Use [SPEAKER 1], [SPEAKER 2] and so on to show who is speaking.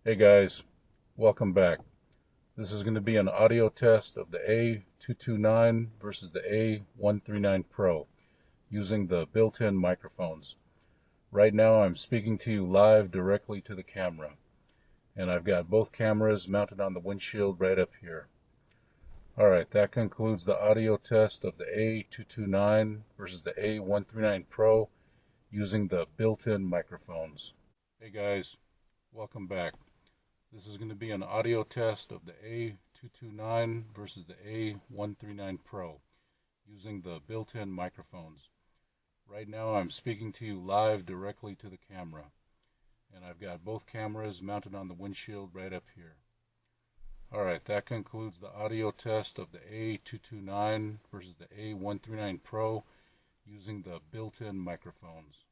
[SPEAKER 1] Hey guys, welcome back. This is going to be an audio test of the A229 versus the A139 Pro using the built-in microphones. Right now I'm speaking to you live directly to the camera, and I've got both cameras mounted on the windshield right up here. Alright, that concludes the audio test of the A229 versus the A139 Pro using the built-in microphones. Hey guys, welcome back. This is going to be an audio test of the A229 versus the A139 Pro using the built-in microphones. Right now I'm speaking to you live directly to the camera, and I've got both cameras mounted on the windshield right up here. Alright, that concludes the audio test of the A229 versus the A139 Pro using the built-in microphones.